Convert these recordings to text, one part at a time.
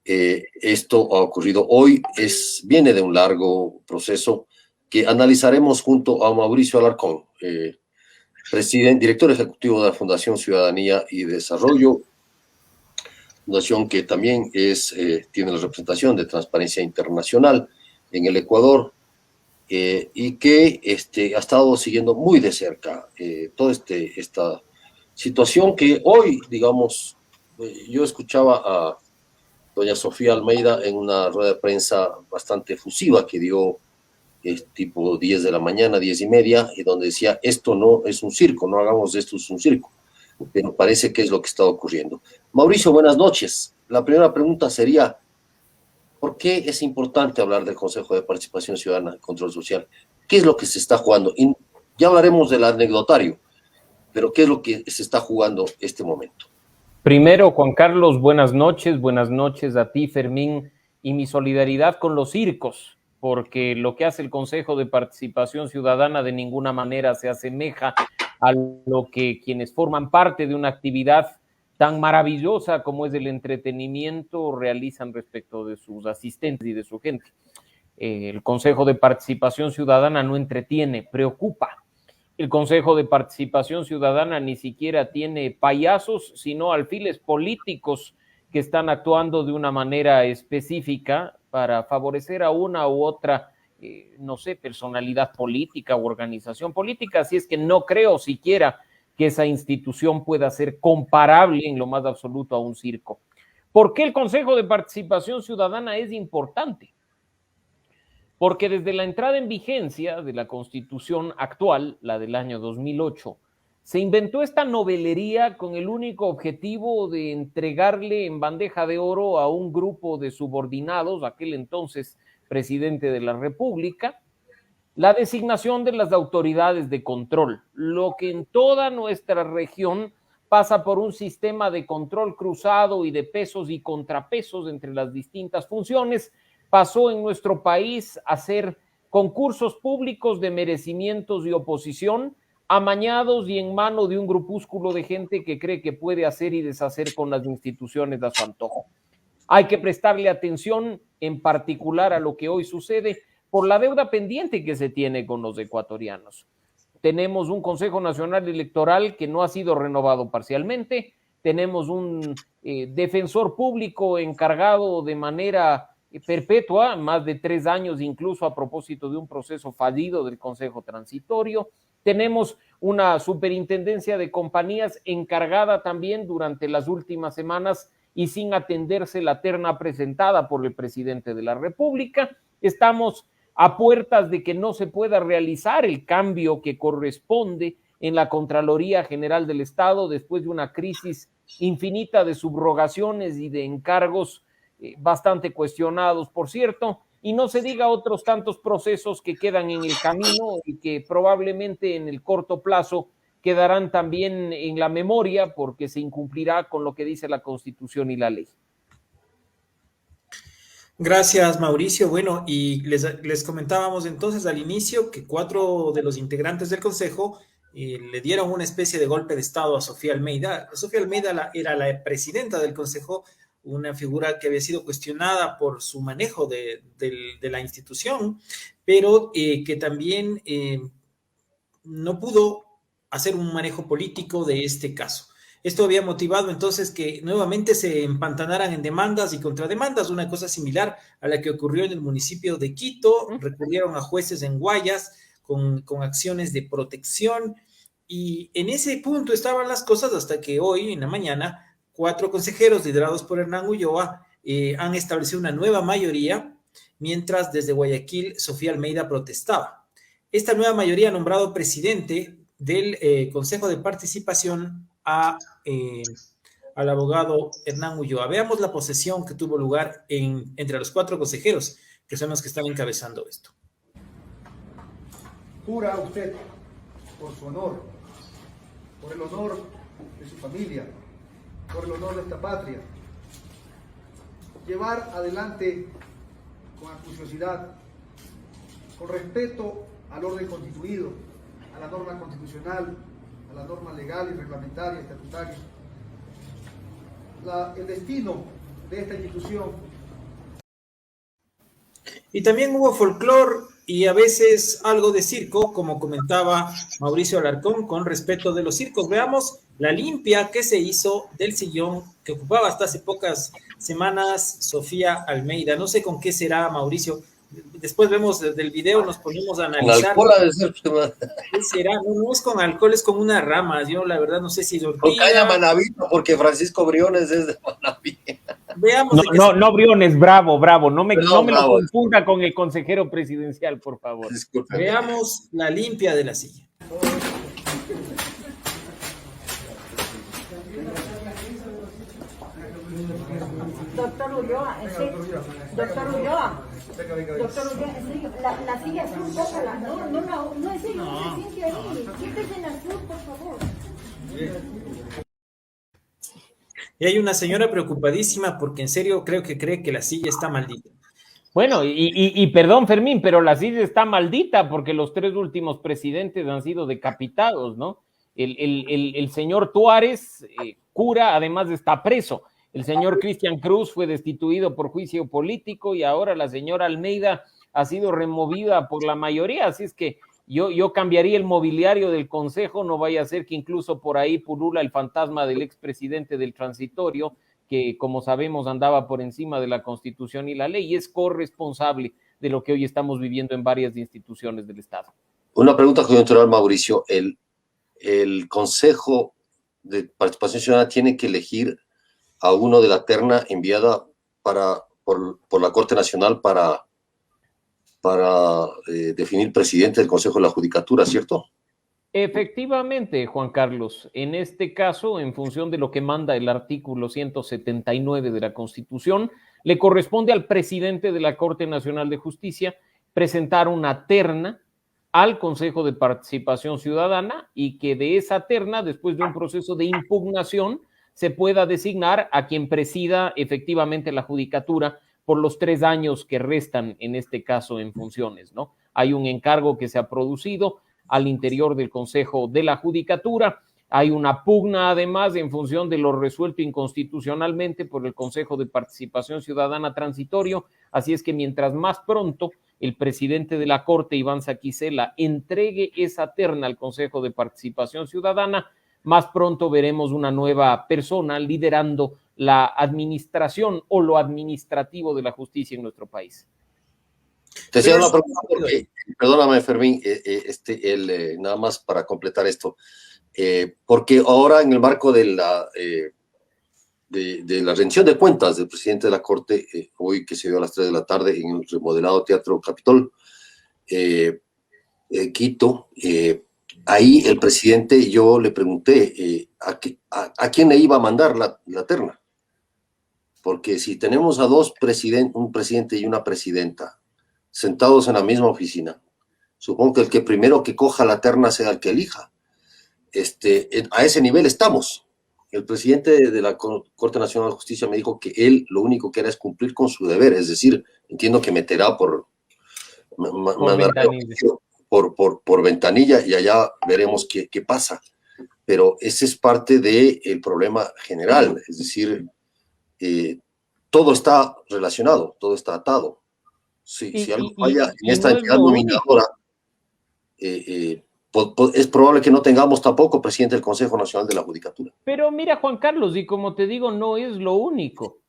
Esto ha ocurrido hoy, viene de un largo proceso que analizaremos junto a Mauricio Alarcón, director ejecutivo de la Fundación Ciudadanía y Desarrollo, fundación que también tiene la representación de Transparencia Internacional en el Ecuador, y que ha estado siguiendo muy de cerca toda esta situación que hoy, digamos, yo escuchaba a doña Sofía Almeida en una rueda de prensa bastante efusiva que dio tipo 10 de la mañana, 10:30, y donde decía, esto no es un circo, no hagamos de esto un circo, pero parece que es lo que está ocurriendo. Mauricio, buenas noches. La primera pregunta sería, ¿por qué es importante hablar del Consejo de Participación Ciudadana y Control Social? ¿Qué es lo que se está jugando? Y ya hablaremos del anecdotario, pero ¿qué es lo que se está jugando este momento? Primero, Juan Carlos, buenas noches a ti, Fermín, y mi solidaridad con los circos, porque lo que hace el Consejo de Participación Ciudadana de ninguna manera se asemeja a lo que quienes forman parte de una actividad tan maravillosa como es el entretenimiento realizan respecto de sus asistentes y de su gente. El Consejo de Participación Ciudadana no entretiene, preocupa. El Consejo de Participación Ciudadana ni siquiera tiene payasos, sino alfiles políticos que están actuando de una manera específica para favorecer a una u otra, personalidad política u organización política. Así es que no creo siquiera que esa institución pueda ser comparable en lo más absoluto a un circo. ¿Por qué el Consejo de Participación Ciudadana es importante? Porque desde la entrada en vigencia de la Constitución actual, la del año 2008, se inventó esta novelería con el único objetivo de entregarle en bandeja de oro a un grupo de subordinados, aquel entonces presidente de la República, la designación de las autoridades de control, lo que en toda nuestra región pasa por un sistema de control cruzado y de pesos y contrapesos entre las distintas funciones. Pasó en nuestro país a ser concursos públicos de merecimientos y oposición, amañados y en mano de un grupúsculo de gente que cree que puede hacer y deshacer con las instituciones a su antojo. Hay que prestarle atención en particular a lo que hoy sucede por la deuda pendiente que se tiene con los ecuatorianos. Tenemos un Consejo Nacional Electoral que no ha sido renovado parcialmente, tenemos un defensor público encargado de manera perpetua, más de 3 años incluso a propósito de un proceso fallido del Consejo Transitorio, tenemos una superintendencia de compañías encargada también durante las últimas semanas y sin atenderse la terna presentada por el presidente de la República. Estamos a puertas de que no se pueda realizar el cambio que corresponde en la Contraloría General del Estado después de una crisis infinita de subrogaciones y de encargos bastante cuestionados, por cierto, y no se diga otros tantos procesos que quedan en el camino y que probablemente en el corto plazo quedarán también en la memoria porque se incumplirá con lo que dice la Constitución y la ley. Gracias, Mauricio. Bueno, y les comentábamos entonces al inicio que 4 de los integrantes del Consejo le dieron una especie de golpe de Estado a Sofía Almeida. Sofía Almeida era la presidenta del Consejo, una figura que había sido cuestionada por su manejo de la institución, pero que también no pudo hacer un manejo político de este caso. Esto había motivado entonces que nuevamente se empantanaran en demandas y contrademandas, una cosa similar a la que ocurrió en el municipio de Quito. Recurrieron a jueces en Guayas con acciones de protección y en ese punto estaban las cosas hasta que hoy, en la mañana, 4 consejeros liderados por Hernán Ulloa han establecido una nueva mayoría, mientras desde Guayaquil Sofía Almeida protestaba. Esta nueva mayoría ha nombrado presidente del Consejo de Participación al abogado Hernán Ulloa. Veamos la posesión que tuvo lugar entre los 4 consejeros, que son los que están encabezando esto. Jura usted, por su honor, por el honor de su familia, por el honor de esta patria, llevar adelante con acuciosidad, con respeto al orden constituido, a la norma constitucional, a la norma legal y reglamentaria, estatutaria, el destino de esta institución. Y también hubo folclore y a veces algo de circo, como comentaba Mauricio Alarcón, con respecto de los circos. Veamos la limpia que se hizo del sillón que ocupaba hasta hace pocas semanas Sofía Almeida. No sé con qué será, Mauricio. Después vemos del video, nos ponemos a Con analizar. alcohol ha de ser, ¿Qué será? No, no es con alcohol, es con una rama. Yo la verdad no sé si es con ortiga. caña Manavito, porque Francisco Briones es de Manaví. Veamos No, de qué no, no, Briones, Bravo, no me Perdón, lo Bravo. confunda con el consejero presidencial, por favor. Disculpe. Veamos la limpia de la silla. Doctor Ulloa, en serio. Doctor Ulloa. Doctor Ulloa, en serio. La silla azul, póngala. No, en serio, no se siente ahí. Siéntese en azul, por favor. Y hay una señora preocupadísima porque en serio creo que cree que la silla está maldita. Bueno, y perdón, Fermín, pero la silla está maldita porque los 3 últimos presidentes han sido decapitados, ¿no? El señor Tuárez, cura, además está preso. El señor Cristian Cruz fue destituido por juicio político y ahora la señora Almeida ha sido removida por la mayoría, así es que yo cambiaría el mobiliario del Consejo, no vaya a ser que incluso por ahí pulula el fantasma del expresidente del transitorio, que como sabemos andaba por encima de la Constitución y la ley y es corresponsable de lo que hoy estamos viviendo en varias instituciones del Estado. Una pregunta coyuntural, Mauricio. El Consejo de Participación Ciudadana tiene que elegir a uno de la terna enviada por la Corte Nacional para definir presidente del Consejo de la Judicatura, ¿cierto? Efectivamente, Juan Carlos, en este caso, en función de lo que manda el artículo 179 de la Constitución, le corresponde al presidente de la Corte Nacional de Justicia presentar una terna al Consejo de Participación Ciudadana y que de esa terna, después de un proceso de impugnación, se pueda designar a quien presida efectivamente la judicatura por los 3 años que restan en este caso en funciones, ¿no? Hay un encargo que se ha producido al interior del Consejo de la Judicatura. Hay una pugna, además, en función de lo resuelto inconstitucionalmente por el Consejo de Participación Ciudadana transitorio. Así es que mientras más pronto el presidente de la Corte, Iván Saquicela, entregue esa terna al Consejo de Participación Ciudadana, más pronto veremos una nueva persona liderando la administración o lo administrativo de la justicia en nuestro país. Te hacía una pregunta porque, perdóname, Fermín, nada más para completar esto, porque ahora en el marco de la rendición de cuentas del presidente de la Corte, hoy que se dio a las 3 de la tarde en el remodelado Teatro Capitol, Quito, ahí el presidente, yo le pregunté a quién le iba a mandar la terna, porque si tenemos a un presidente y una presidenta, sentados en la misma oficina, supongo que el que primero que coja la terna sea el que elija. A ese nivel estamos. El presidente de la Corte Nacional de Justicia me dijo que él lo único que era es cumplir con su deber, es decir, entiendo que meterá por ventanilla y allá veremos qué pasa. Pero ese es parte del problema general, es decir, todo está relacionado, todo está atado. Si algo falla en esta entidad dominadora, es probable que no tengamos tampoco presidente del Consejo Nacional de la Judicatura. Pero mira, Juan Carlos, y como te digo, no es lo único.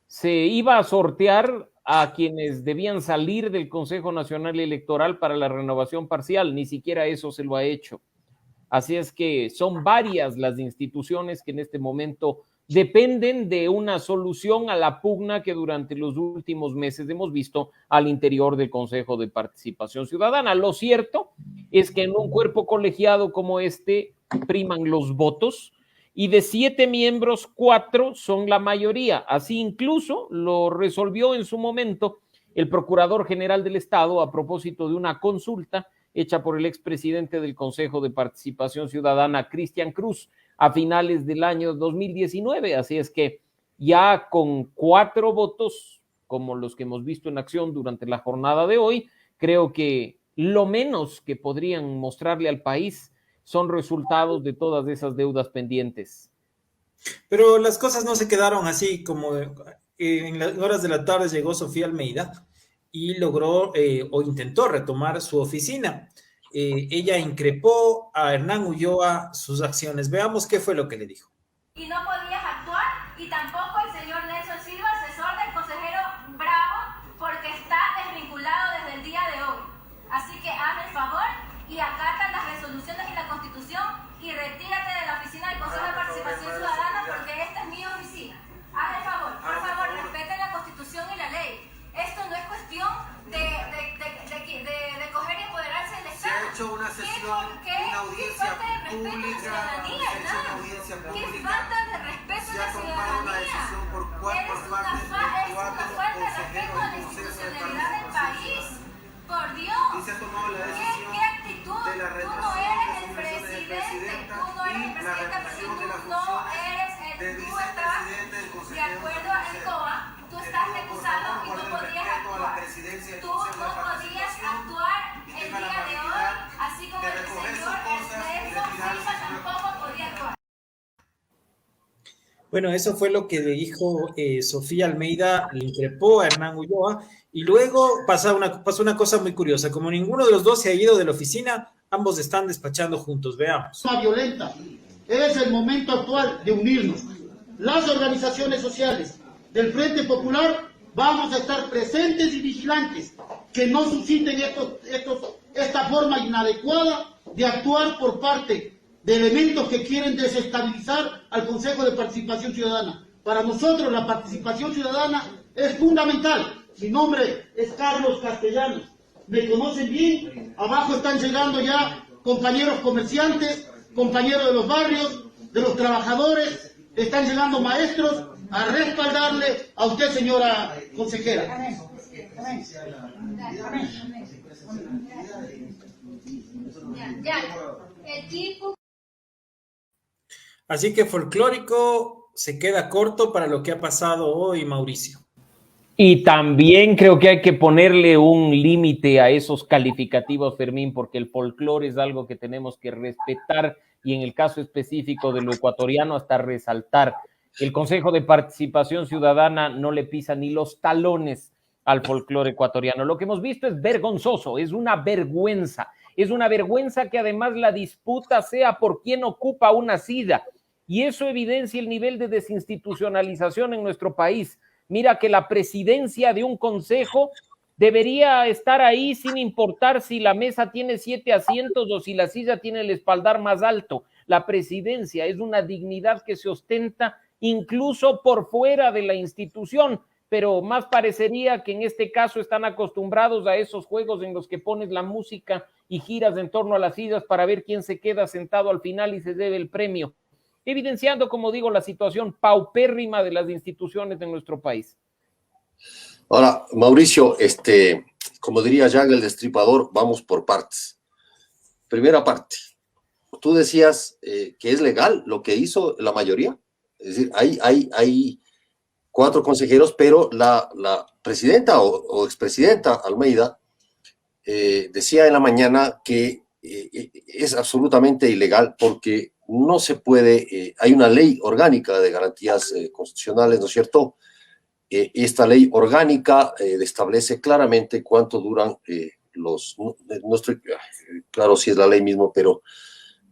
Se iba a sortear a quienes debían salir del Consejo Nacional Electoral para la renovación parcial, ni siquiera eso se lo ha hecho. Así es que son varias las instituciones que en este momento dependen de una solución a la pugna que durante los últimos meses hemos visto al interior del Consejo de Participación Ciudadana. Lo cierto es que en un cuerpo colegiado como este priman los votos y de 7 miembros, 4 son la mayoría. Así incluso lo resolvió en su momento el Procurador General del Estado a propósito de una consulta hecha por el expresidente del Consejo de Participación Ciudadana, Cristian Cruz, a finales del año 2019. Así es que ya con 4 votos, como los que hemos visto en acción durante la jornada de hoy, creo que lo menos que podrían mostrarle al país son resultados de todas esas deudas pendientes. Pero las cosas no se quedaron así como en las horas de la tarde llegó Sofía Almeida y logró o intentó retomar su oficina. Ella increpó a Hernán Ulloa sus acciones. Veamos qué fue lo que le dijo. Y no podías actuar, y tampoco el señor Nelson Silva, asesor del consejero Bravo, porque está desvinculado desde el día de hoy. Así que hazme el favor y acata las resoluciones y la Constitución y retírate de la oficina del Consejo de Participación Ciudadana, porque esta es mi oficina. Haz el favor, por favor, respeten la Constitución y la ley. Esto no es cuestión de coger y apoderarse del Estado. Se ha hecho una sesión, una audiencia pública. ¿Qué falta de respeto a la ciudadanía? Es una falta de respeto a la institucionalidad del país. Por Dios. ¿Qué actitud? Tú no eres el presidente, tú no eres el presidente, pero tú no eres tú estás de acuerdo a ENCOA, tú estás recusado y no podías actuar. Tú no podías actuar el día de hoy, así como el señor Nelson Silva tampoco podía actuar. Bueno, eso fue lo que le dijo Sofía Almeida, le increpó a Hernán Ulloa, y luego pasó una cosa muy curiosa. Como ninguno de los dos se ha ido de la oficina, ambos están despachando juntos. Veamos. Violenta. Es el momento actual de unirnos. Las organizaciones sociales del Frente Popular vamos a estar presentes y vigilantes, que no susciten esta forma inadecuada de actuar por parte de elementos que quieren desestabilizar al Consejo de Participación Ciudadana. Para nosotros la participación ciudadana es fundamental. Mi nombre es Carlos Castellanos. Me conocen bien. Abajo están llegando ya compañeros comerciantes, compañeros de los barrios, de los trabajadores. Están llegando maestros a respaldarle a usted, señora consejera. Amén. Amén. Amén. Ya. El tipo. Así que folclórico se queda corto para lo que ha pasado hoy, Mauricio. Y también creo que hay que ponerle un límite a esos calificativos, Fermín, porque el folclore es algo que tenemos que respetar y en el caso específico de lo ecuatoriano hasta resaltar. El Consejo de Participación Ciudadana no le pisa ni los talones al folclore ecuatoriano. Lo que hemos visto es vergonzoso, es una vergüenza que además la disputa sea por quién ocupa una silla, y eso evidencia el nivel de desinstitucionalización en nuestro país. Mira que la presidencia de un consejo debería estar ahí sin importar si la mesa tiene 7 asientos o si la silla tiene el espaldar más alto. La presidencia es una dignidad que se ostenta incluso por fuera de la institución, pero más parecería que en este caso están acostumbrados a esos juegos en los que pones la música y giras en torno a las sillas para ver quién se queda sentado al final y se lleve el premio, evidenciando, como digo, la situación paupérrima de las instituciones de nuestro país. Ahora, Mauricio, como diría Jack el Destripador, vamos por partes. Primera parte, tú decías que es legal lo que hizo la mayoría, es decir, hay 4 consejeros, pero la presidenta o expresidenta Almeida decía en la mañana que es absolutamente ilegal porque no se puede, hay una ley orgánica de garantías constitucionales, ¿no es cierto? Esta ley orgánica establece claramente cuánto duran no estoy claro si es la ley mismo, pero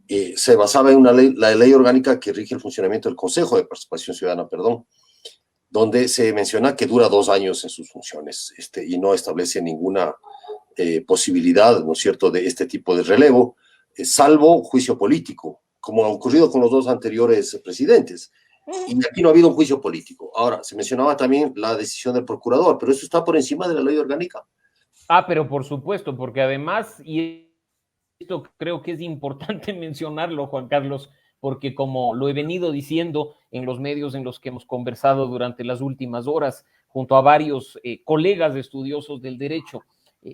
se basaba en la ley orgánica que rige el funcionamiento del Consejo de Participación Ciudadana, donde se menciona que dura 2 años en sus funciones y no establece ninguna posibilidad, ¿no es cierto?, de este tipo de relevo, salvo juicio político, como ha ocurrido con los 2 anteriores presidentes. Y aquí no ha habido un juicio político. Ahora, se mencionaba también la decisión del procurador, pero eso está por encima de la ley orgánica. Pero por supuesto, porque además, y esto creo que es importante mencionarlo, Juan Carlos, porque como lo he venido diciendo en los medios en los que hemos conversado durante las últimas horas, junto a varios colegas estudiosos del derecho,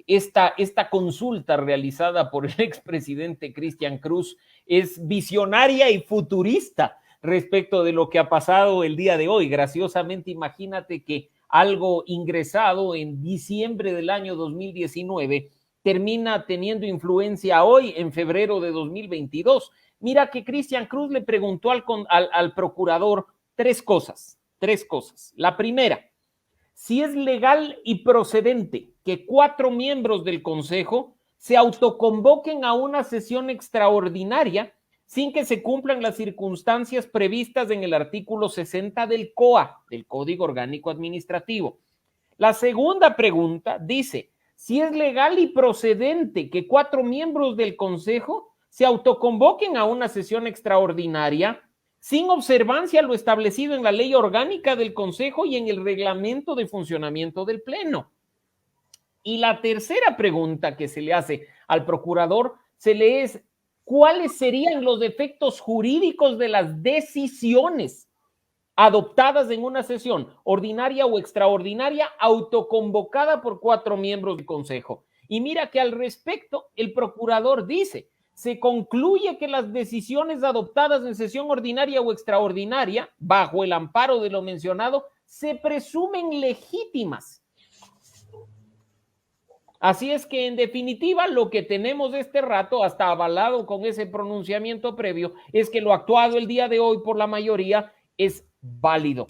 esta consulta realizada por el expresidente Cristian Cruz es visionaria y futurista respecto de lo que ha pasado el día de hoy. Graciosamente, imagínate que algo ingresado en diciembre del año 2019 termina teniendo influencia hoy, en febrero de 2022. Mira que Cristian Cruz le preguntó al procurador 3 cosas. La primera, si es legal y procedente que 4 miembros del Consejo se autoconvoquen a una sesión extraordinaria sin que se cumplan las circunstancias previstas en el artículo 60 del COA, del Código Orgánico Administrativo. La segunda pregunta dice, si es legal y procedente que 4 miembros del Consejo se autoconvoquen a una sesión extraordinaria sin observancia a lo establecido en la ley orgánica del Consejo y en el reglamento de funcionamiento del Pleno. Y la tercera pregunta que se le hace al procurador se le es, ¿cuáles serían los efectos jurídicos de las decisiones adoptadas en una sesión ordinaria o extraordinaria autoconvocada por 4 miembros del Consejo? Y mira que al respecto el procurador dice, se concluye que las decisiones adoptadas en sesión ordinaria o extraordinaria, bajo el amparo de lo mencionado, se presumen legítimas. Así es que, en definitiva, lo que tenemos este rato, hasta avalado con ese pronunciamiento previo, es que lo actuado el día de hoy por la mayoría es válido.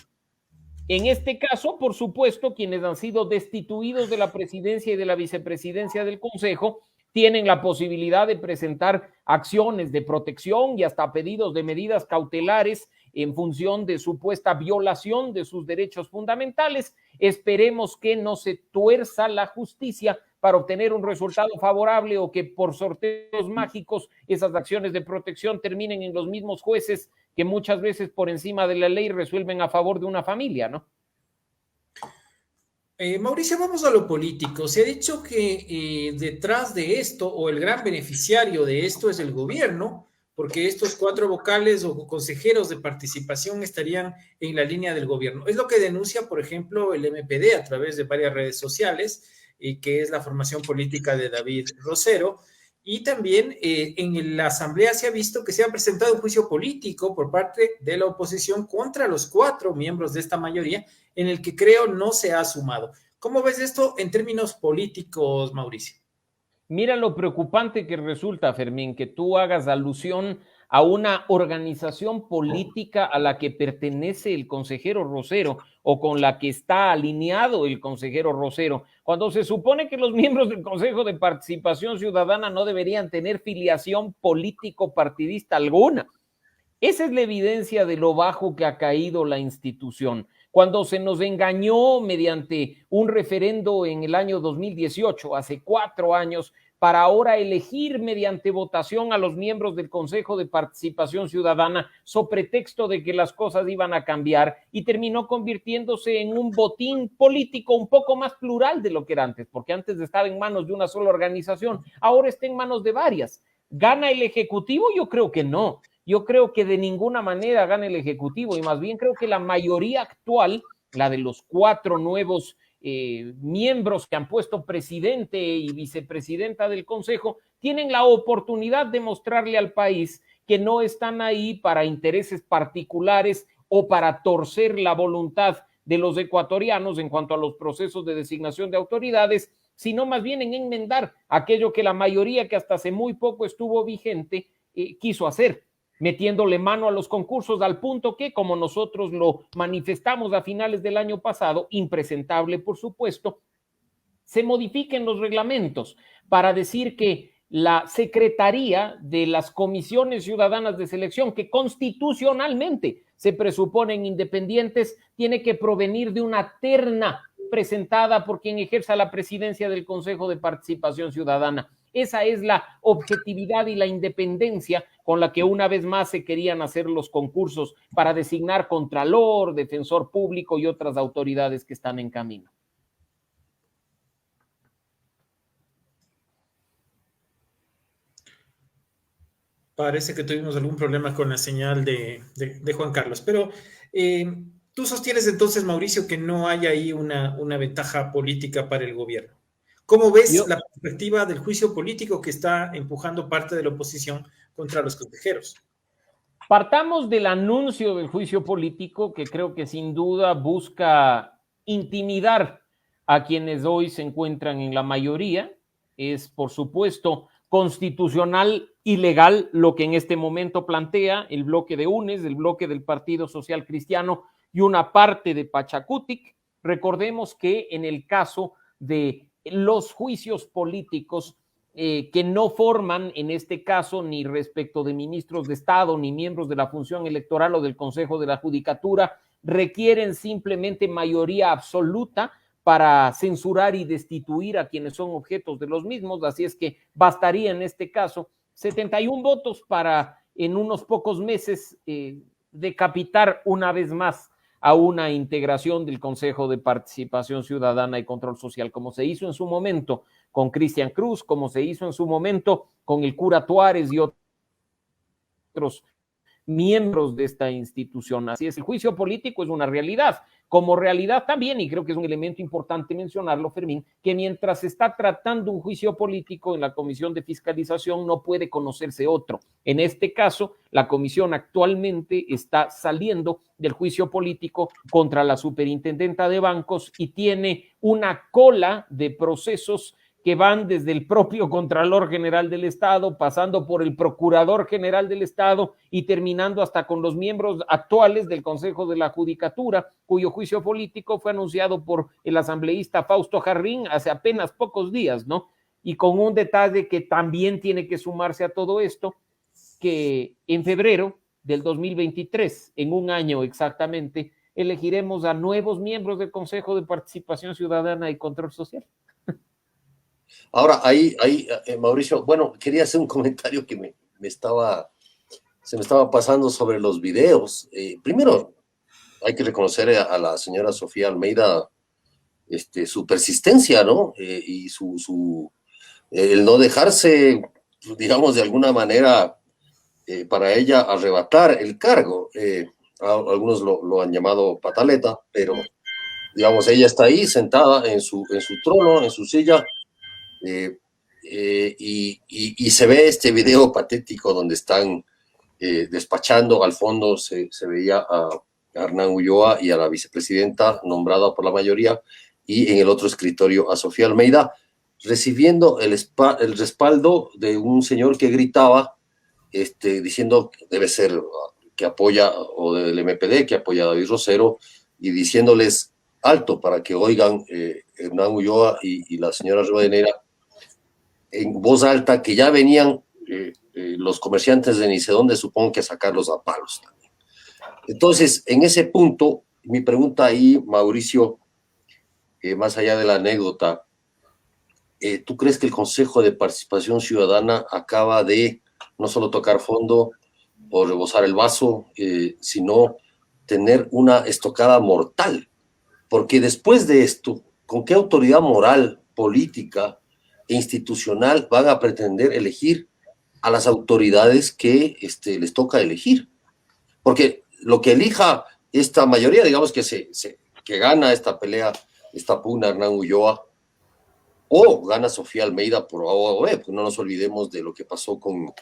En este caso, por supuesto, quienes han sido destituidos de la presidencia y de la vicepresidencia del Consejo tienen la posibilidad de presentar acciones de protección y hasta pedidos de medidas cautelares en función de supuesta violación de sus derechos fundamentales. Esperemos que no se tuerza la justicia para obtener un resultado favorable o que por sorteos mágicos esas acciones de protección terminen en los mismos jueces que muchas veces por encima de la ley resuelven a favor de una familia, ¿no? Mauricio, vamos a lo político. Se ha dicho que detrás de esto, o el gran beneficiario de esto, es el gobierno, porque estos 4 vocales o consejeros de participación estarían en la línea del gobierno. Es lo que denuncia, por ejemplo, el MPD a través de varias redes sociales, que es la formación política de David Rosero. Y también en la Asamblea se ha visto que se ha presentado un juicio político por parte de la oposición contra los 4 miembros de esta mayoría, en el que creo no se ha sumado. ¿Cómo ves esto en términos políticos, Mauricio? Mira lo preocupante que resulta, Fermín, que tú hagas alusión a una organización política a la que pertenece el consejero Rosero o con la que está alineado el consejero Rosero, cuando se supone que los miembros del Consejo de Participación Ciudadana no deberían tener filiación político-partidista alguna. Esa es la evidencia de lo bajo que ha caído la institución. Cuando se nos engañó mediante un referendo en el año 2018, hace 4 años, para ahora elegir mediante votación a los miembros del Consejo de Participación Ciudadana, so pretexto de que las cosas iban a cambiar, y terminó convirtiéndose en un botín político un poco más plural de lo que era antes, porque antes estaba en manos de una sola organización, ahora está en manos de varias. ¿Gana el Ejecutivo? Yo creo que no. Yo creo que de ninguna manera gana el Ejecutivo, y más bien creo que la mayoría actual, la de los 4 nuevos miembros que han puesto presidente y vicepresidenta del Consejo, tienen la oportunidad de mostrarle al país que no están ahí para intereses particulares o para torcer la voluntad de los ecuatorianos en cuanto a los procesos de designación de autoridades, sino más bien en enmendar aquello que la mayoría, que hasta hace muy poco estuvo vigente, quiso hacer, metiéndole mano a los concursos, al punto que, como nosotros lo manifestamos a finales del año pasado, impresentable por supuesto, se modifiquen los reglamentos para decir que la Secretaría de las Comisiones Ciudadanas de Selección, que constitucionalmente se presuponen independientes, tiene que provenir de una terna presentada por quien ejerza la presidencia del Consejo de Participación Ciudadana. Esa es la objetividad y la independencia con la que una vez más se querían hacer los concursos para designar contralor, defensor público y otras autoridades que están en camino. Parece que tuvimos algún problema con la señal de Juan Carlos, pero tú sostienes entonces, Mauricio, que no hay ahí una ventaja política para el gobierno. ¿Cómo ves la perspectiva del juicio político que está empujando parte de la oposición contra los consejeros? Partamos del anuncio del juicio político, que creo que sin duda busca intimidar a quienes hoy se encuentran en la mayoría. Es, por supuesto, constitucional y legal lo que en este momento plantea el bloque de UNES, el bloque del Partido Social Cristiano y una parte de Pachacutic. Recordemos que en el caso de los juicios políticos que no forman, en este caso, ni respecto de ministros de Estado, ni miembros de la función electoral o del Consejo de la Judicatura, requieren simplemente mayoría absoluta para censurar y destituir a quienes son objetos de los mismos, así es que bastaría en este caso 71 votos para en unos pocos meses decapitar una vez más a una integración del Consejo de Participación Ciudadana y Control Social, como se hizo en su momento con Cristian Cruz, como se hizo en su momento con el cura Tuárez y otros miembros de esta institución. Así es, el juicio político es una realidad, como realidad también, y creo que es un elemento importante mencionarlo, Fermín, que mientras se está tratando un juicio político en la Comisión de Fiscalización no puede conocerse otro. En este caso, la comisión actualmente está saliendo del juicio político contra la superintendenta de bancos y tiene una cola de procesos que van desde el propio Contralor General del Estado, pasando por el Procurador General del Estado y terminando hasta con los miembros actuales del Consejo de la Judicatura, cuyo juicio político fue anunciado por el asambleísta Fausto Jarrín hace apenas pocos días, ¿no? Y con un detalle que también tiene que sumarse a todo esto, que en febrero del 2023, en un año exactamente, elegiremos a nuevos miembros del Consejo de Participación Ciudadana y Control Social. Ahora, Mauricio, bueno, quería hacer un comentario que se me estaba pasando sobre los videos. Primero, hay que reconocer a la señora Sofía Almeida su persistencia, ¿no? Y el no dejarse, digamos, de alguna manera, para ella arrebatar el cargo. Algunos lo han llamado pataleta, pero, digamos, ella está ahí sentada en su trono, en su silla, y se ve este video patético donde están despachando. Al fondo se veía a Hernán Ulloa y a la vicepresidenta nombrada por la mayoría, y en el otro escritorio a Sofía Almeida, recibiendo el respaldo de un señor que gritaba, diciendo que debe ser que apoya, o del MPD, que apoya a David Rosero, y diciéndoles alto para que oigan Hernán Ulloa y la señora Rivadeneira en voz alta, que ya venían los comerciantes de ni sé dónde, supongo que a sacarlos a palos también. Entonces, en ese punto, mi pregunta ahí, Mauricio, más allá de la anécdota, ¿tú crees que el Consejo de Participación Ciudadana acaba de no solo tocar fondo o rebosar el vaso, sino tener una estocada mortal? Porque después de esto, ¿con qué autoridad moral, política e institucional van a pretender elegir a las autoridades que les toca elegir? Porque lo que elija esta mayoría, digamos que gana esta pelea, esta pugna Hernán Ulloa, o gana Sofía Almeida por A o B, pues no nos olvidemos de lo que pasó con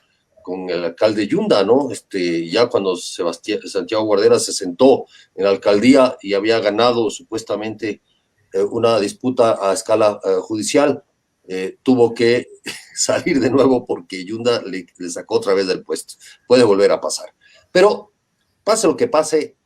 el alcalde Yunda, ¿no? Ya cuando Santiago Guardera se sentó en la alcaldía y había ganado supuestamente una disputa a escala judicial, tuvo que salir de nuevo porque Yunda le sacó otra vez del puesto. Puede volver a pasar. Pero pase lo que pase,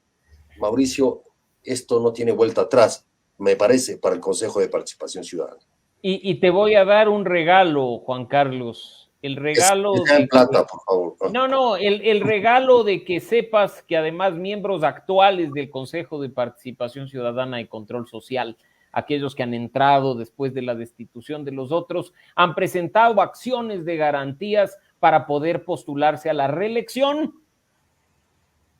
Mauricio, esto no tiene vuelta atrás, me parece, para el Consejo de Participación Ciudadana. Y te voy a dar un regalo, Juan Carlos. El regalo en plata, por favor. No, el regalo de que sepas que además miembros actuales del Consejo de Participación Ciudadana y Control Social, aquellos que han entrado después de la destitución de los otros, han presentado acciones de garantías para poder postularse a la reelección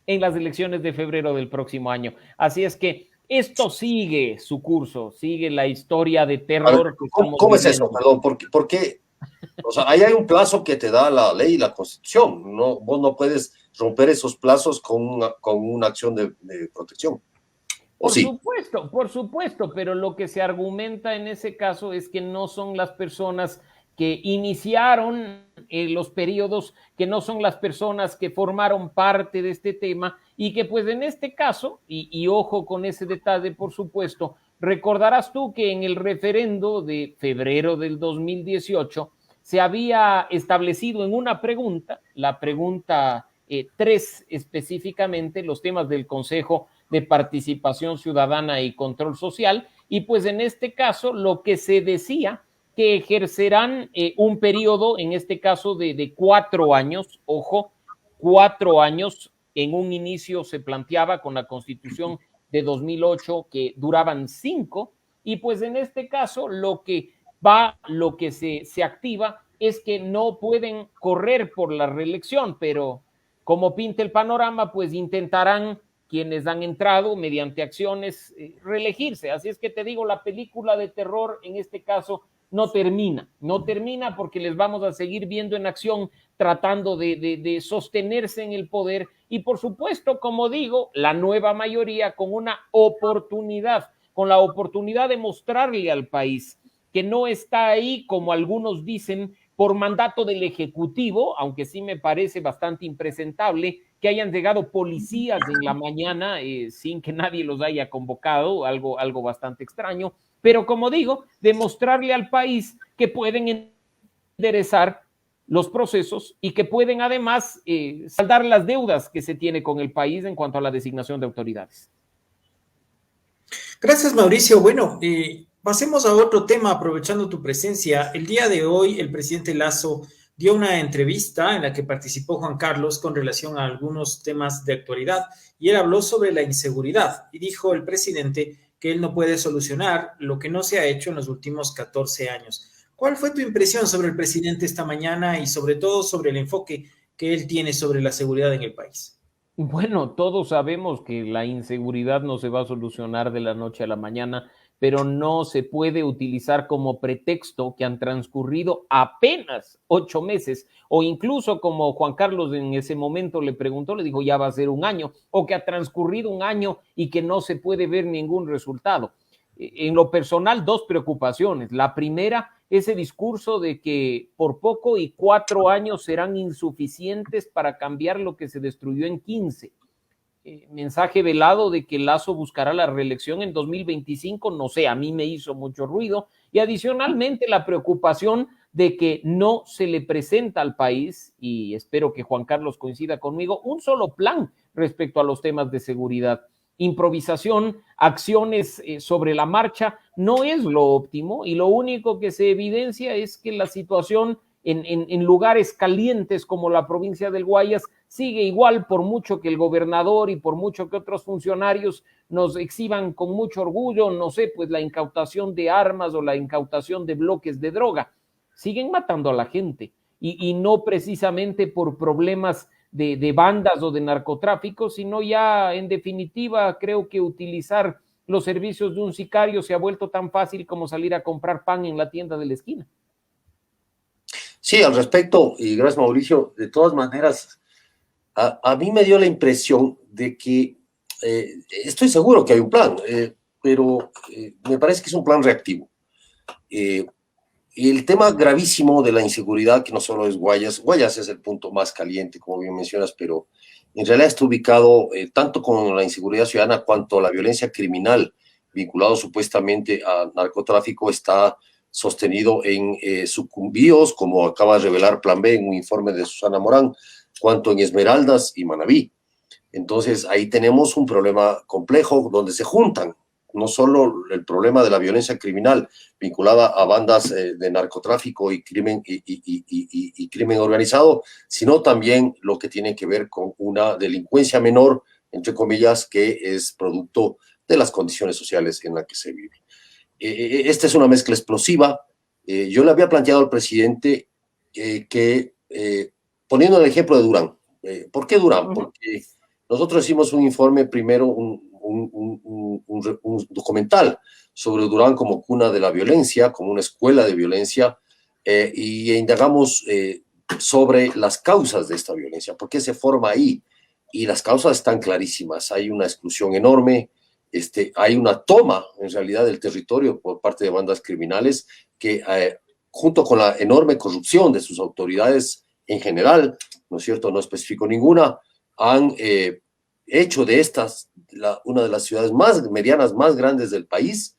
en las elecciones de febrero del próximo año. Así es que esto sigue su curso, sigue la historia de terror. ¿Cómo es eso? Perdón, ¿por qué? O sea, ahí hay un plazo que te da la ley y la Constitución. No, vos no puedes romper esos plazos con una acción de protección. Por supuesto, pero lo que se argumenta en ese caso es que no son las personas que iniciaron los periodos, que no son las personas que formaron parte de este tema, y que pues en este caso, y ojo con ese detalle, por supuesto, recordarás tú que en el referendo de febrero del 2018 se había establecido en una pregunta, la pregunta 3 específicamente, los temas del Consejo de Participación Ciudadana y Control Social, y pues en este caso lo que se decía que ejercerán un periodo, en este caso de 4 años, ojo, 4 años. En un inicio se planteaba con la Constitución de 2008 que duraban 5, y pues en este caso lo que se activa es que no pueden correr por la reelección, pero como pinta el panorama, pues intentarán quienes han entrado mediante acciones reelegirse. Así es que te digo, la película de terror en este caso no termina porque les vamos a seguir viendo en acción tratando de sostenerse en el poder, y por supuesto, como digo, la nueva mayoría con una oportunidad, con la oportunidad de mostrarle al país que no está ahí, como algunos dicen, por mandato del Ejecutivo, aunque sí me parece bastante impresentable que hayan llegado policías en la mañana sin que nadie los haya convocado, algo bastante extraño, pero como digo, demostrarle al país que pueden enderezar los procesos y que pueden además saldar las deudas que se tiene con el país en cuanto a la designación de autoridades. Gracias, Mauricio. Bueno, pasemos a otro tema, aprovechando tu presencia. El día de hoy, el presidente Lasso dio una entrevista en la que participó Juan Carlos con relación a algunos temas de actualidad, y él habló sobre la inseguridad, y dijo el presidente que él no puede solucionar lo que no se ha hecho en los últimos 14 años. ¿Cuál fue tu impresión sobre el presidente esta mañana y sobre todo sobre el enfoque que él tiene sobre la seguridad en el país? Bueno, todos sabemos que la inseguridad no se va a solucionar de la noche a la mañana, pero no se puede utilizar como pretexto que han transcurrido apenas 8 meses, o incluso como Juan Carlos en ese momento le preguntó, le dijo ya va a ser 1 año, o que ha transcurrido 1 año y que no se puede ver ningún resultado. En lo personal, 2 preocupaciones. La primera, ese discurso de que por poco y 4 años serán insuficientes para cambiar lo que se destruyó en 15. Mensaje velado de que Lasso buscará la reelección en 2025, no sé, a mí me hizo mucho ruido. Y adicionalmente la preocupación de que no se le presenta al país, y espero que Juan Carlos coincida conmigo, un solo plan respecto a los temas de seguridad. Improvisación, acciones sobre la marcha, no es lo óptimo, y lo único que se evidencia es que la situación en lugares calientes como la provincia del Guayas sigue igual, por mucho que el gobernador y por mucho que otros funcionarios nos exhiban con mucho orgullo, no sé, pues la incautación de armas o la incautación de bloques de droga. Siguen matando a la gente, y no precisamente por problemas de bandas o de narcotráfico, sino ya en definitiva creo que utilizar los servicios de un sicario se ha vuelto tan fácil como salir a comprar pan en la tienda de la esquina. Sí, al respecto, y gracias Mauricio, de todas maneras, a mí me dio la impresión de que, estoy seguro que hay un plan, pero me parece que es un plan reactivo. El tema gravísimo de la inseguridad, que no solo es Guayas es el punto más caliente, como bien mencionas, pero en realidad está ubicado tanto con la inseguridad ciudadana cuanto la violencia criminal, vinculado supuestamente a narcotráfico, está sostenido en Sucumbíos, como acaba de revelar Plan B en un informe de Susana Morán, cuanto en Esmeraldas y Manabí. Entonces ahí tenemos un problema complejo donde se juntan no solo el problema de la violencia criminal vinculada a bandas de narcotráfico y crimen organizado, sino también lo que tiene que ver con una delincuencia menor, entre comillas, que es producto de las condiciones sociales en las que se vive. Esta es una mezcla explosiva. Yo le había planteado al presidente que, poniendo el ejemplo de Durán, ¿por qué Durán? Porque nosotros hicimos un informe primero, un documental sobre Durán como cuna de la violencia, como una escuela de violencia, y indagamos sobre las causas de esta violencia, por qué se forma ahí, y las causas están clarísimas. Hay una exclusión enorme, hay una toma en realidad del territorio por parte de bandas criminales que junto con la enorme corrupción de sus autoridades en general, ¿no es cierto?, no especifico ninguna, han hecho de estas una de las ciudades más medianas, más grandes del país,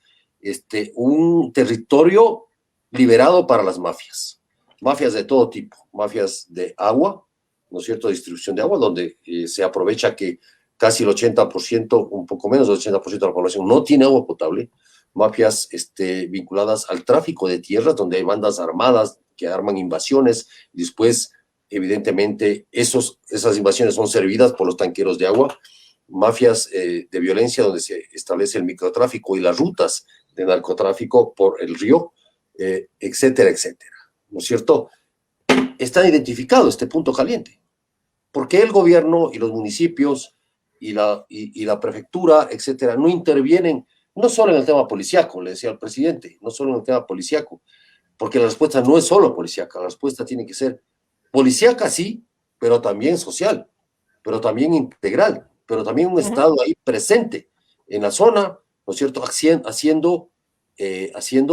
un territorio liberado para las mafias de todo tipo, mafias de agua, ¿no es cierto?, distribución de agua, donde se aprovecha que casi el 80%, un poco menos del 80% de la población no tiene agua potable, mafias vinculadas al tráfico de tierras, donde hay bandas armadas que arman invasiones, y después, evidentemente, esas invasiones son servidas por los tanqueros de agua, mafias de violencia donde se establece el microtráfico y las rutas de narcotráfico por el río, etcétera, etcétera, ¿no es cierto? Está identificado este punto caliente. ¿Por qué el gobierno y los municipios y la prefectura, etcétera, no intervienen, no solo en el tema policíaco, le decía al presidente, no solo en el tema policíaco, porque la respuesta no es solo policíaca, la respuesta tiene que ser policíaca, sí, pero también social, pero también integral, pero también un Estado ahí presente en la zona, ¿no es cierto?, haciendo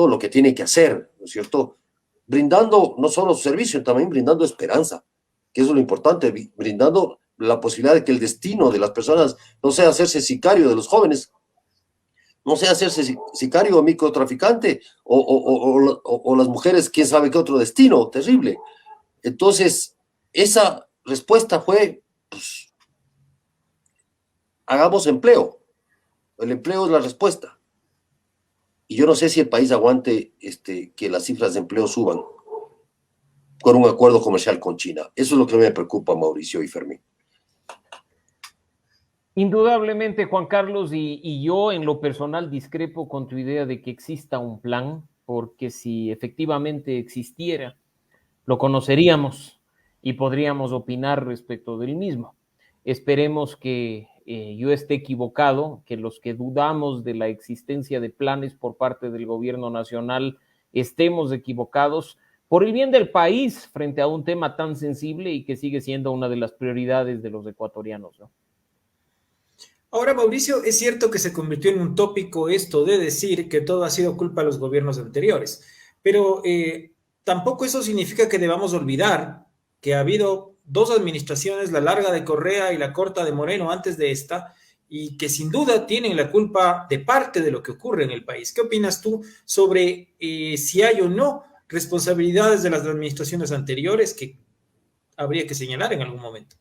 lo que tiene que hacer, ¿no es cierto?, brindando no solo su servicio, también brindando esperanza, que eso es lo importante, brindando la posibilidad de que el destino de las personas no sea hacerse sicario de los jóvenes, no sea hacerse sicario o microtraficante, o las mujeres, quién sabe qué otro destino terrible. Entonces, esa respuesta fue, pues, hagamos empleo. El empleo es la respuesta. Y yo no sé si el país aguante que las cifras de empleo suban con un acuerdo comercial con China. Eso es lo que me preocupa, Mauricio y Fermín. Indudablemente, Juan Carlos, y yo en lo personal discrepo con tu idea de que exista un plan, porque si efectivamente existiera, lo conoceríamos y podríamos opinar respecto del mismo. Esperemos que yo esté equivocado, que los que dudamos de la existencia de planes por parte del gobierno nacional estemos equivocados por el bien del país frente a un tema tan sensible y que sigue siendo una de las prioridades de los ecuatorianos, ¿no? Ahora, Mauricio, es cierto que se convirtió en un tópico esto de decir que todo ha sido culpa de los gobiernos anteriores, pero tampoco eso significa que debamos olvidar que ha habido dos administraciones, la larga de Correa y la corta de Moreno antes de esta, y que sin duda tienen la culpa de parte de lo que ocurre en el país. ¿Qué opinas tú sobre si hay o no responsabilidades de las administraciones anteriores que habría que señalar en algún momento?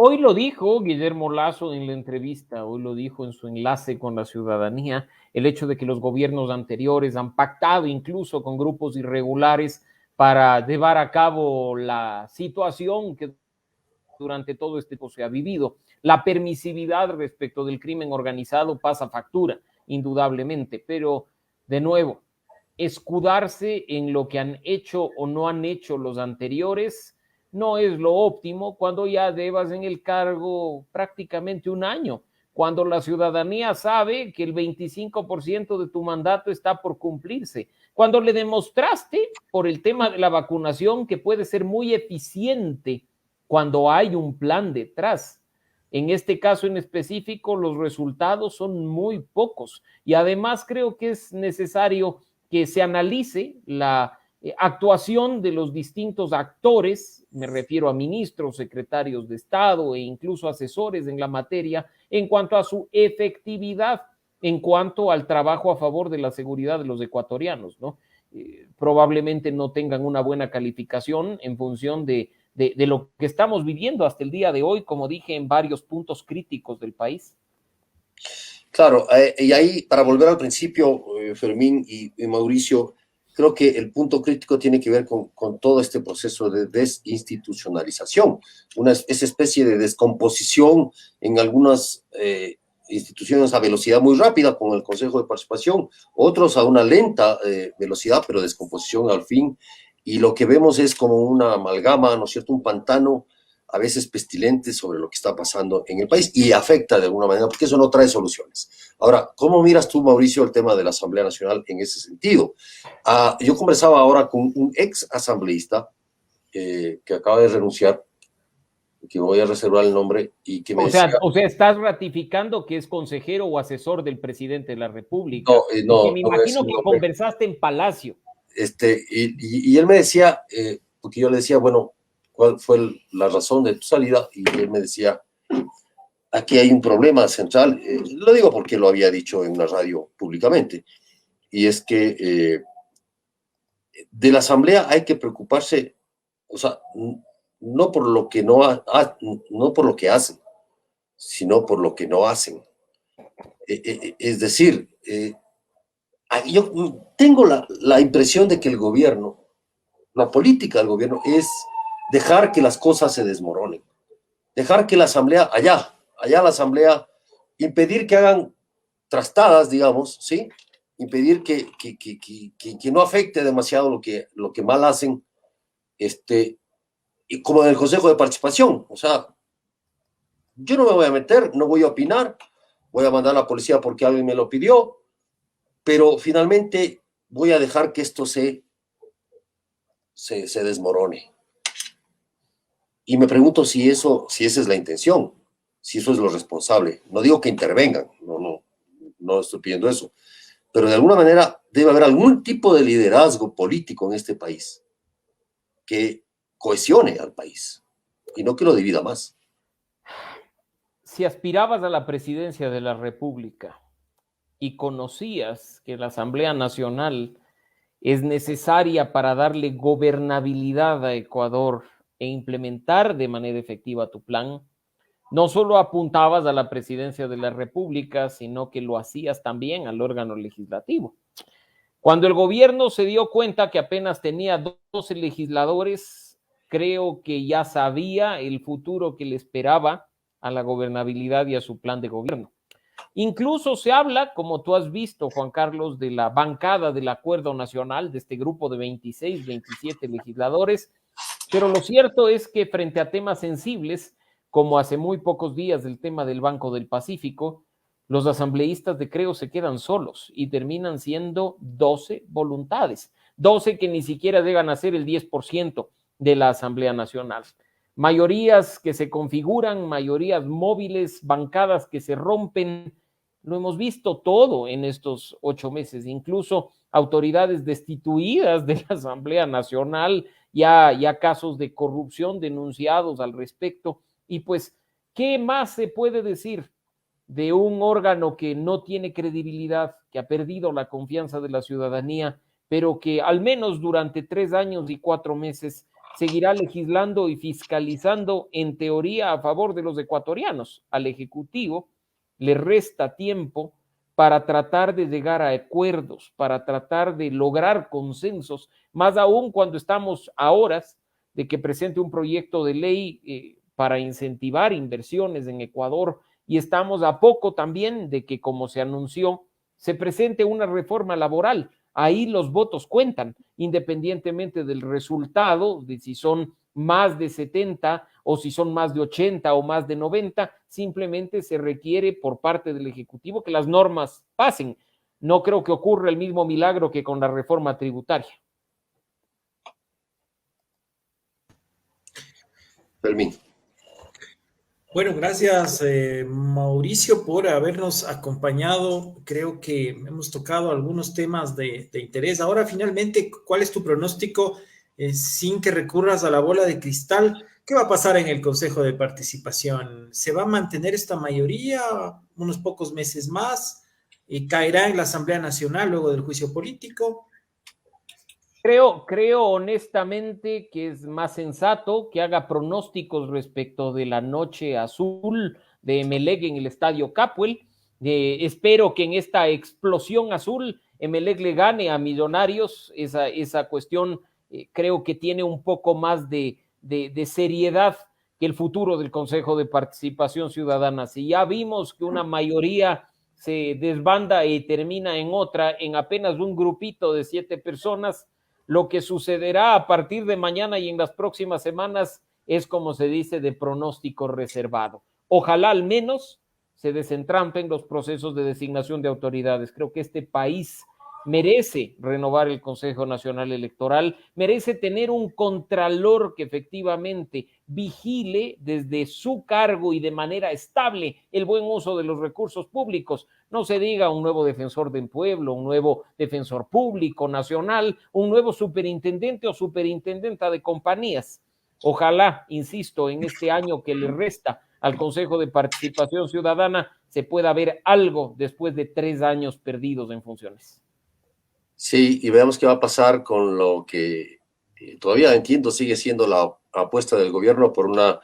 Hoy lo dijo Guillermo Lasso en la entrevista, hoy lo dijo en su enlace con la ciudadanía, el hecho de que los gobiernos anteriores han pactado incluso con grupos irregulares para llevar a cabo la situación que durante todo este tiempo se ha vivido. La permisividad respecto del crimen organizado pasa factura, indudablemente, pero de nuevo, escudarse en lo que han hecho o no han hecho los anteriores no es lo óptimo cuando ya llevas en el cargo prácticamente un año, cuando la ciudadanía sabe que el 25% de tu mandato está por cumplirse, cuando le demostraste por el tema de la vacunación que puede ser muy eficiente cuando hay un plan detrás. En este caso en específico, los resultados son muy pocos y además creo que es necesario que se analice la actuación de los distintos actores, me refiero a ministros, secretarios de Estado e incluso asesores en la materia, en cuanto a su efectividad, en cuanto al trabajo a favor de la seguridad de los ecuatorianos, ¿no? Probablemente no tengan una buena calificación en función de lo que estamos viviendo hasta el día de hoy, como dije, en varios puntos críticos del país. Claro, y ahí, para volver al principio, Fermín y Mauricio, creo que el punto crítico tiene que ver con todo este proceso de desinstitucionalización, esa especie de descomposición en algunas instituciones a velocidad muy rápida, como el Consejo de Participación, otros a una lenta velocidad, pero descomposición al fin, y lo que vemos es como una amalgama, ¿no es cierto?, un pantano a veces pestilente sobre lo que está pasando en el país y afecta de alguna manera, porque eso no trae soluciones. Ahora, ¿cómo miras tú, Mauricio, el tema de la Asamblea Nacional en ese sentido? Yo conversaba ahora con un ex asambleísta que acaba de renunciar, que voy a reservar el nombre, y que me decía... O sea, estás ratificando que es consejero o asesor del presidente de la República. No, me imagino que conversaste en Palacio. Y él me decía, porque yo le decía, bueno, ¿cuál fue la razón de tu salida? Y él me decía, aquí hay un problema central, lo digo porque lo había dicho en una radio públicamente, y es que de la Asamblea hay que preocuparse, o sea, no por lo que no por lo que hacen, sino por lo que no hacen. Es decir, yo tengo la impresión de que el gobierno, la política del gobierno es dejar que las cosas se desmoronen, dejar que la asamblea, allá la asamblea, impedir que hagan trastadas, digamos, ¿sí? Impedir que no afecte demasiado lo que mal hacen, y como en el Consejo de Participación, o sea, yo no me voy a meter, no voy a opinar, voy a mandar a la policía porque alguien me lo pidió, pero finalmente voy a dejar que esto se desmorone. Y me pregunto si esa es la intención, si eso es lo responsable. No digo que intervengan, no estoy pidiendo eso, pero de alguna manera debe haber algún tipo de liderazgo político en este país que cohesione al país y no que lo divida más. Si aspirabas a la presidencia de la República y conocías que la Asamblea Nacional es necesaria para darle gobernabilidad a Ecuador e implementar de manera efectiva tu plan, no solo apuntabas a la presidencia de la República, sino que lo hacías también al órgano legislativo. Cuando el gobierno se dio cuenta que apenas tenía 12 legisladores, creo que ya sabía el futuro que le esperaba a la gobernabilidad y a su plan de gobierno. Incluso se habla, como tú has visto, Juan Carlos, de la bancada del Acuerdo Nacional, de este grupo de 26, 27 legisladores, pero lo cierto es que frente a temas sensibles, como hace muy pocos días el tema del Banco del Pacífico, los asambleístas de Creo se quedan solos y terminan siendo 12 voluntades, 12 que ni siquiera llegan a ser el 10% de la Asamblea Nacional. Mayorías que se configuran, mayorías móviles, bancadas que se rompen. Lo hemos visto todo en estos 8 meses, incluso autoridades destituidas de la Asamblea Nacional, ya casos de corrupción denunciados al respecto. Y pues, ¿qué más se puede decir de un órgano que no tiene credibilidad, que ha perdido la confianza de la ciudadanía, pero que al menos durante 3 años y 4 meses seguirá legislando y fiscalizando en teoría a favor de los ecuatorianos? Al Ejecutivo le resta tiempo para tratar de llegar a acuerdos, para tratar de lograr consensos, más aún cuando estamos a horas de que presente un proyecto de ley para incentivar inversiones en Ecuador, y estamos a poco también de que, como se anunció, se presente una reforma laboral. Ahí los votos cuentan, independientemente del resultado, de si son más de 70 o si son más de 80 o más de 90, simplemente se requiere por parte del Ejecutivo que las normas pasen. No creo que ocurra el mismo milagro que con la reforma tributaria. Fermín. Bueno, gracias Mauricio por habernos acompañado. Creo que hemos tocado algunos temas de interés. Ahora, finalmente, ¿cuál es tu pronóstico sin que recurras a la bola de cristal? ¿Qué va a pasar en el Consejo de Participación? ¿Se va a mantener esta mayoría unos pocos meses más? ¿Caerá en la Asamblea Nacional luego del juicio político? Creo honestamente que es más sensato que haga pronósticos respecto de la noche azul de Emelec en el Estadio Capuel. Espero que en esta explosión azul Emelec le gane a Millonarios. Esa cuestión creo que tiene un poco más de seriedad que el futuro del Consejo de Participación Ciudadana. Si ya vimos que una mayoría se desbanda y termina en otra, en apenas un grupito de 7 personas, lo que sucederá a partir de mañana y en las próximas semanas es, como se dice, de pronóstico reservado. Ojalá al menos se desentrampen los procesos de designación de autoridades. Creo que este país merece renovar el Consejo Nacional Electoral, merece tener un contralor que efectivamente vigile desde su cargo y de manera estable el buen uso de los recursos públicos. No se diga un nuevo defensor del pueblo, un nuevo defensor público nacional, un nuevo superintendente o superintendenta de compañías. Ojalá, insisto, en este año que le resta al Consejo de Participación Ciudadana se pueda ver algo después de 3 años perdidos en funciones. Sí, y veamos qué va a pasar con lo que todavía entiendo sigue siendo la apuesta del gobierno por una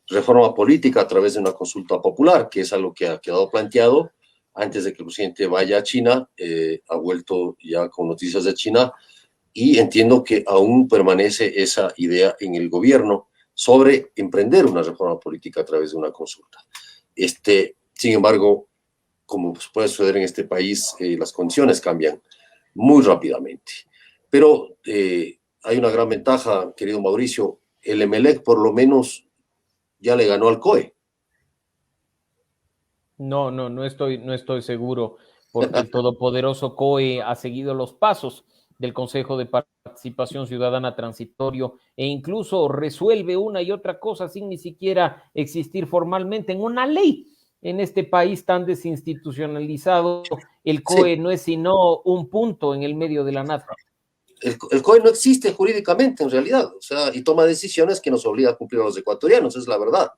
reforma política a través de una consulta popular, que es algo que ha quedado planteado antes de que el presidente vaya a China, ha vuelto ya con noticias de China, y entiendo que aún permanece esa idea en el gobierno sobre emprender una reforma política a través de una consulta. Sin embargo, como puede suceder en este país, las condiciones cambian muy rápidamente. Pero hay una gran ventaja, querido Mauricio, el Emelec por lo menos ya le ganó al COE. No estoy seguro, porque el todopoderoso COE ha seguido los pasos del Consejo de Participación Ciudadana Transitorio e incluso resuelve una y otra cosa sin ni siquiera existir formalmente en una ley. En este país tan desinstitucionalizado, el COE no es sino un punto en el medio de la nada. El COE no existe jurídicamente en realidad, o sea, y toma decisiones que nos obliga a cumplir a los ecuatorianos, es la verdad.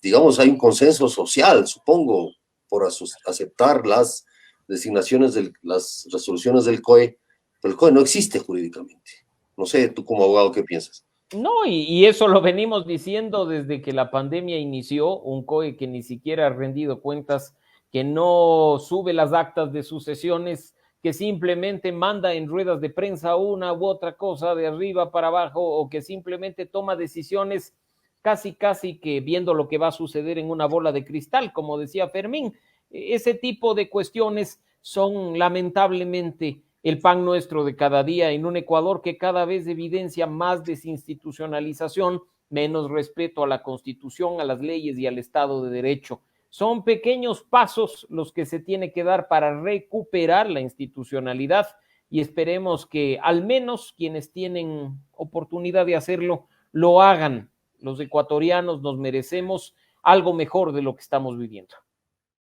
Digamos, hay un consenso social, supongo, por aceptar las designaciones de las resoluciones del COE, pero el COE no existe jurídicamente. No sé, tú como abogado, ¿qué piensas? No, y eso lo venimos diciendo desde que la pandemia inició, un COE que ni siquiera ha rendido cuentas, que no sube las actas de sus sesiones, que simplemente manda en ruedas de prensa una u otra cosa de arriba para abajo, o que simplemente toma decisiones casi que viendo lo que va a suceder en una bola de cristal, como decía Fermín. Ese tipo de cuestiones son lamentablemente el pan nuestro de cada día en un Ecuador que cada vez evidencia más desinstitucionalización, menos respeto a la Constitución, a las leyes y al Estado de Derecho. Son pequeños pasos los que se tiene que dar para recuperar la institucionalidad y esperemos que al menos quienes tienen oportunidad de hacerlo, lo hagan. Los ecuatorianos nos merecemos algo mejor de lo que estamos viviendo.